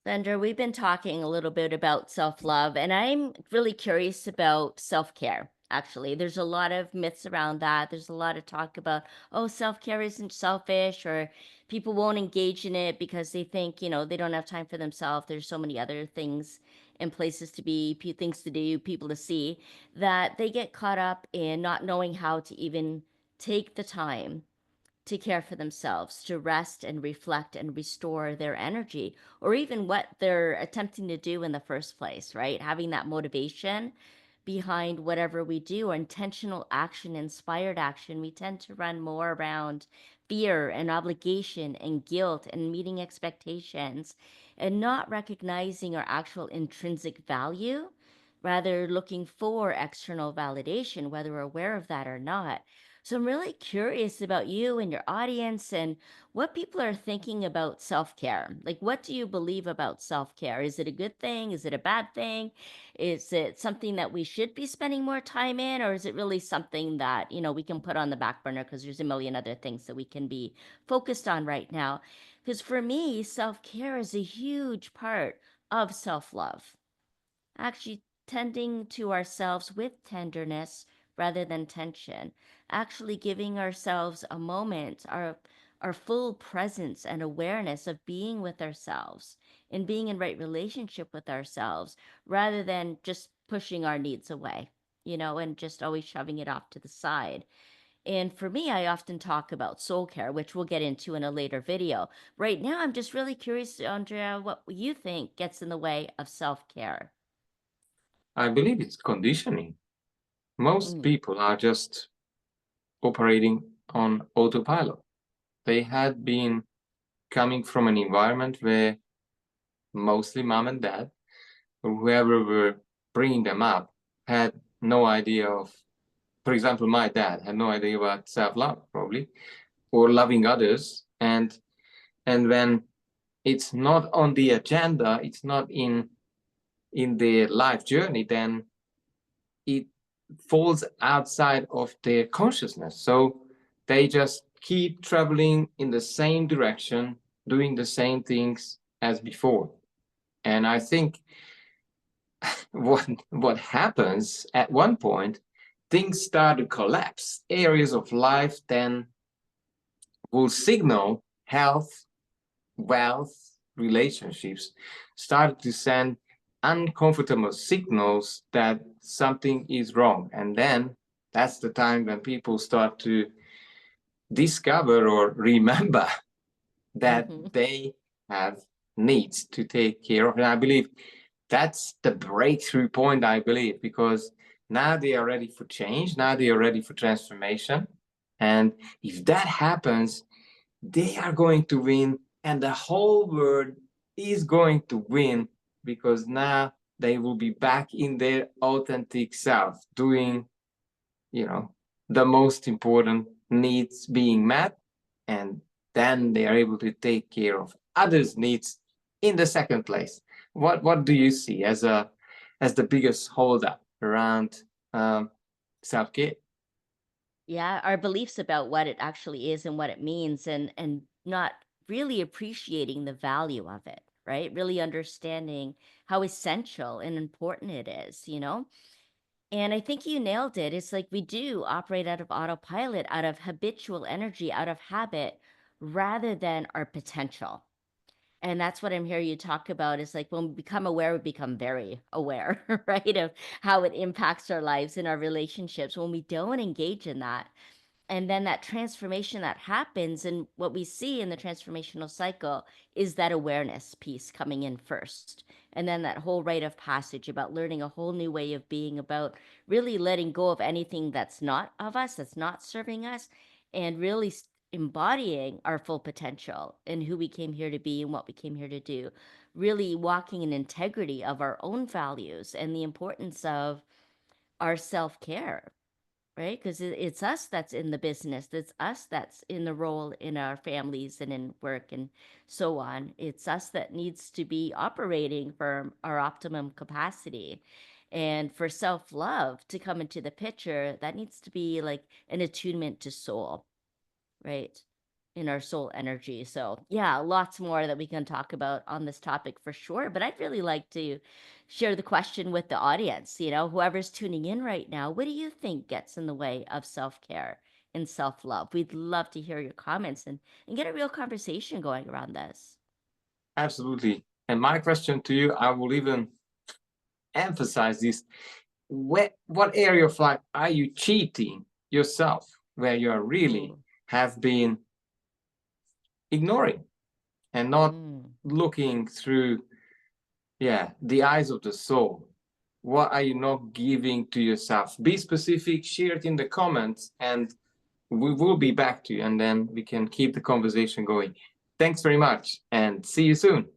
Sandra, we've been talking a little bit about self love, and I'm really curious about self care. Actually, there's a lot of myths around that. There's a lot of talk about, oh, self care isn't selfish, or people won't engage in it because they think, they don't have time for themselves. There's so many other things and places to be, things to do, people to see, that they get caught up in not knowing how to even take the time to care for themselves, to rest and reflect and restore their energy, or even what they're attempting to do in the first place, right? Having that motivation behind whatever we do, or intentional action, inspired action, we tend to run more around fear and obligation and guilt and meeting expectations and not recognizing our actual intrinsic value, rather looking for external validation, whether we're aware of that or not. So I'm really curious about you and your audience and what people are thinking about self-care. Like, what do you believe about self-care? Is it a good thing? Is it a bad thing? Is it something that we should be spending more time in, or is it really something that, we can put on the back burner because there's a million other things that we can be focused on right now? Because for me, self-care is a huge part of self-love, actually tending to ourselves with tenderness rather than tension, actually giving ourselves a moment, our full presence and awareness of being with ourselves and being in right relationship with ourselves rather than just pushing our needs away, and just always shoving it off to the side. And for me, I often talk about soul care, which we'll get into in a later video. Right now, I'm just really curious, Andrea, what you think gets in the way of self-care. I believe it's conditioning. Most people are just operating on autopilot. They had been coming from an environment where mostly mom and dad, or whoever were bringing them up, had no idea of, for example, my dad had no idea about self-love, probably, or loving others. And when it's not on the agenda, it's not in their life journey, then it falls outside of their consciousness. So they just keep traveling in the same direction, doing the same things as before. And I think what happens at one point, things start to collapse. Areas of life then will signal health, wealth, relationships, start to send uncomfortable signals that something is wrong. And then that's the time when people start to discover or remember that Mm-hmm. they have needs to take care of. And I believe that's the breakthrough point, I believe, because now they are ready for change, now they are ready for transformation. And if that happens, they are going to win, and the whole world is going to win because now they will be back in their authentic self, doing, you know, the most important needs being met, and then they are able to take care of others' needs in the second place. What do you see as the biggest holdup around self care? Yeah, our beliefs about what it actually is and what it means, and not really appreciating the value of it, right? Really understanding how essential and important it is. And I think you nailed it. It's like we do operate out of autopilot, out of habitual energy, out of habit, rather than our potential. And that's what I'm hearing you talk about is like when we become aware, we become very aware, right? Of how it impacts our lives and our relationships. When we don't engage in that, and then that transformation that happens, and what we see in the transformational cycle is that awareness piece coming in first. And then that whole rite of passage about learning a whole new way of being, about really letting go of anything that's not of us, that's not serving us, and really embodying our full potential and who we came here to be and what we came here to do. Really walking in integrity of our own values and the importance of our self care, right? Because it's us that's in the business, it's us that's in the role in our families and in work and so on. It's us that needs to be operating for our optimum capacity. And for self love to come into the picture, that needs to be like an attunement to soul, right? in our soul energy. So, yeah, lots more that we can talk about on this topic for sure. But I'd really like to share the question with the audience. Whoever's tuning in right now, what do you think gets in the way of self care and self love? We'd love to hear your comments and get a real conversation going around this. Absolutely. And my question to you, I will even emphasize this. What area of life are you cheating yourself, where you are really Ooh. have been ignoring and not Mm. looking through, yeah, the eyes of the soul? What are you not giving to yourself? Be specific, share it in the comments, and we will be back to you, and then we can keep the conversation going. Thanks very much, and see you soon.